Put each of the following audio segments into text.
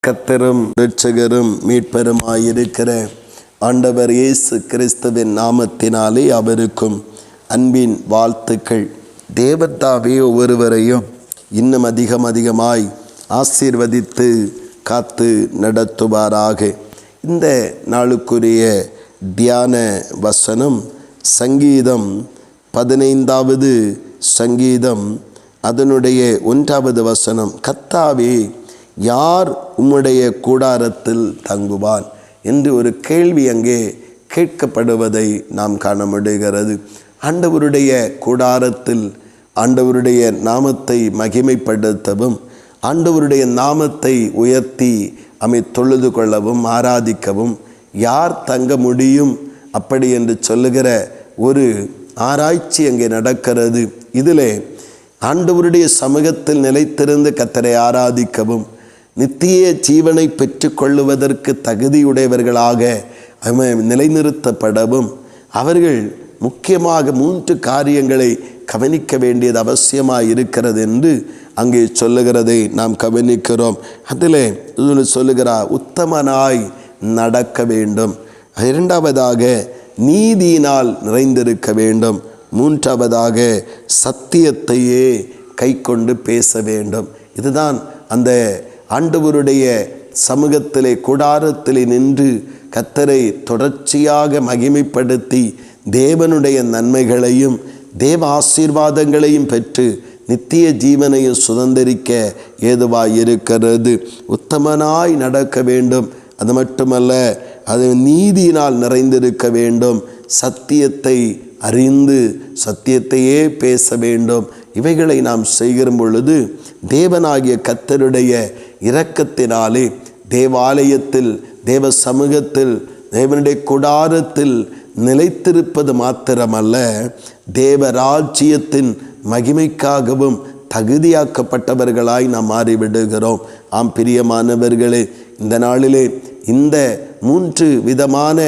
கர்த்தரும் இரட்சகரும் மீட்பருமாயிருக்கிற ஆண்டவர் இயேசு கிறிஸ்துவின் நாமத்தினாலே அவருக்கும் அன்பின் வாழ்த்துக்கள். தேவத்தாவே ஒவ்வொருவரையும் இன்னும் அதிகமாய் ஆசீர்வதித்து காத்து நடத்துவாராக. இந்த நாளுக்குரிய தியான வசனம் சங்கீதம் 15வது சங்கீதம் அதனுடைய 1வது வசனம். கர்த்தாவே, யார் உம்முடைய கூடாரத்தில் தங்குவான் என்று ஒரு கேள்வி அங்கே கேட்கப்படுவதை நாம் காண முடிகிறது. ஆண்டவருடைய கூடாரத்தில் ஆண்டவருடைய நாமத்தை மகிமைப்படுத்தவும், ஆண்டவருடைய நாமத்தை உயர்த்தி தொழுது கொள்ளவும் ஆராதிக்கவும் யார் தங்க முடியும் அப்படி என்று சொல்லுகிற ஒரு ஆராய்ச்சி அங்கே நடக்கிறது. இதிலே ஆண்டவருடைய சமூகத்தில் நிலைத்திருந்து கர்த்தரை ஆராதிக்கவும் நித்திய ஜீவனை பெற்று கொள்ளுவதற்கு தகுதியுடையவர்களாக நிலைநிறுத்தப்படவும் அவர்கள் முக்கியமாக 3 காரியங்களை கவனிக்க வேண்டியது அவசியமாக இருக்கிறது என்று அங்கே சொல்லுகிறதை நாம் கவனிக்கிறோம். அதில் சொல்லுகிறார், உத்தமனாய் நடக்க வேண்டும். 2வதாக நீதியினால் நிறைந்திருக்க வேண்டும். 3வதாக சத்தியத்தையே கை கொண்டு பேச வேண்டும். இதுதான் அந்த ஆண்டவருடைய சமூகத்திலே கூடாரத்திலே நின்று கர்த்தரை தொடர்ச்சியாக மகிமைப்படுத்தி தேவனுடைய நன்மைகளையும் தேவ ஆசீர்வாதங்களையும் பெற்று நித்திய ஜீவனையும் சுதந்திரிக்க ஏதுவாய் இருக்கிறது. உத்தமனாய் நடக்க வேண்டும். அது மட்டுமல்ல, அது நீதியினால் நிறைந்திருக்க வேண்டும். சத்தியத்தை அறிந்து சத்தியத்தையே பேச வேண்டும். இவைகளை நாம் செய்கிற பொழுது தேவனாகிய கர்த்தருடைய இரக்கத்தினாலே தேவாலயத்தில் தேவ சமூகத்தில் தேவனுடைய கூடாரத்தில் நிலைத்திருப்பது மாத்திரமல்ல, தேவராஜ்யத்தின் மகிமைக்காகவும் தகுதியாக்கப்பட்டவர்களாய் நாம் மாறிவிடுகிறோம். ஆம் பிரியமானவர்களே, இந்த நாளிலே இந்த 3 விதமான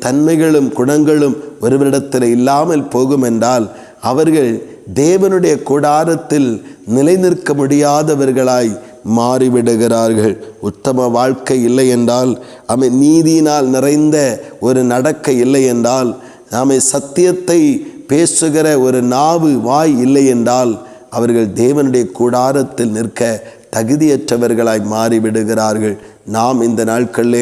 தன்மைகளும் குணங்களும் ஒருவரிடத்தில் இல்லாமல் போகும் என்றால் அவர்கள் தேவனுடைய கூடாரத்தில் நிலை நிற்க முடியாதவர்களாய் மாறிவிடுகிறார்கள். உத்தம வாழ்க்கை இல்லை என்றால், நீதியினால் நிறைந்த ஒரு நடக்கை இல்லை என்றால், சத்தியத்தை பேசுகிற ஒரு நாவு வாய் இல்லை என்றால் அவர்கள் தேவனுடைய கூடாரத்தில் நிற்க தகுதியற்றவர்களாய் மாறிவிடுகிறார்கள். நாம் இந்த நாட்களிலே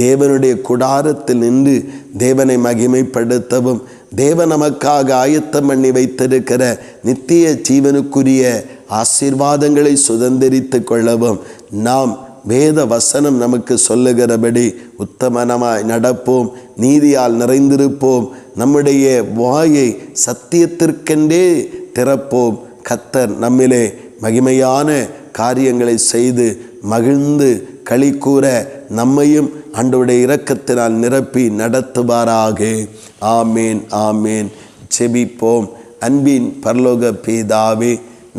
தேவனுடைய கூடாரத்தில் நின்று தேவனை மகிமைப்படுத்தவும் தேவன் நமக்காக ஆயத்தம் பண்ணி வைத்திருக்கிற நித்திய ஜீவனுக்குரிய ஆசீர்வாதங்களை சுதந்திரித்து கொள்ளவும் நாம் வேத வசனம் நமக்கு சொல்லுகிறபடி உத்தமனமாய் நடப்போம், நீதியால் நிறைந்திருப்போம், நம்முடைய வாயை சத்தியத்திற்கென்றே திறப்போம். கர்த்தர் நம்மிலே மகிமையான காரியங்களை செய்து மகிழ்ந்து களி கூற நம்மையும் ஆண்டவருடைய இரக்கத்தினால் நிரப்பி நடத்துவாராக. ஆமேன், ஆமேன். ஜெபிப்போம். அன்பின் பரலோக பிதாவே,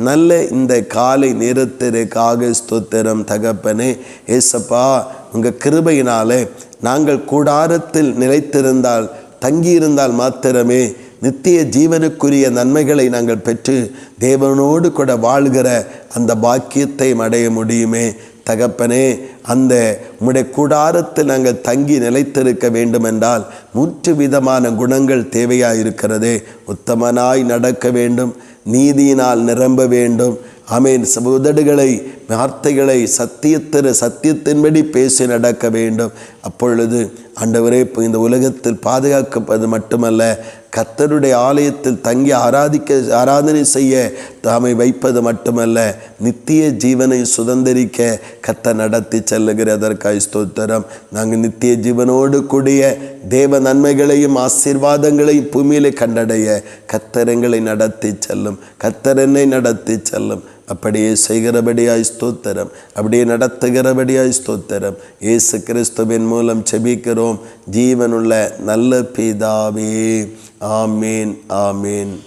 நல்ல இந்த காலை நேரத்திற்காக ஸ்தோத்திரம் தகப்பனே. ஏசப்பா, உங்கள் கிருபையினாலே நாங்கள் கூடாரத்தில் நிலைத்திருந்தால் தங்கியிருந்தால் மாத்திரமே நித்திய ஜீவனுக்குரிய நன்மைகளை நாங்கள் பெற்று தேவனோடு கூட வாழ்கிற அந்த பாக்கியத்தை அடைய முடியுமே தகப்பனே. அந்த உம்முடைய கூடாரத்தில் நாங்கள் தங்கி நிலைத்திருக்க வேண்டுமென்றால் 3 விதமான குணங்கள் தேவையாயிருக்கிறதே. உத்தமனாய் நடக்க வேண்டும், நீதியினால் நிரம்ப வேண்டும், உதடுகளை வார்த்தைகளை சத்தியத்தின்படி பேசி நடக்க வேண்டும். அப்பொழுது ஆண்டவரே, இந்த உலகத்தில் பாதுகாக்கப்பது மட்டுமல்ல, கர்த்தருடைய ஆலயத்தில் தங்கி ஆராதனை செய்ய தாமை வைப்பது மட்டுமல்ல, நித்திய ஜீவனை சுதந்திரிக்க கர்த்தர் நடத்தி செல்லுகிறதற்காய் ஸ்தோத்திரம். நாங்கள் நித்திய ஜீவனோடு கூடிய தேவ நன்மைகளையும் ஆசீர்வாதங்களையும் பூமியிலே கண்டடைய கர்த்தர் எங்களை நடத்தி செல்லும், கர்த்தர் என்னை நடத்தி செல்லும். அப்படியே செய்கிறபடியாய் ஸ்தோத்திரம், அப்படியே நடத்துகிறபடியாய் ஸ்தோத்திரம். இயேசு கிறிஸ்துவின் மூலம் செபிக்கிறோம் ஜீவனுள்ள நல்ல பிதாவே. ஆமேன், ஆமேன்.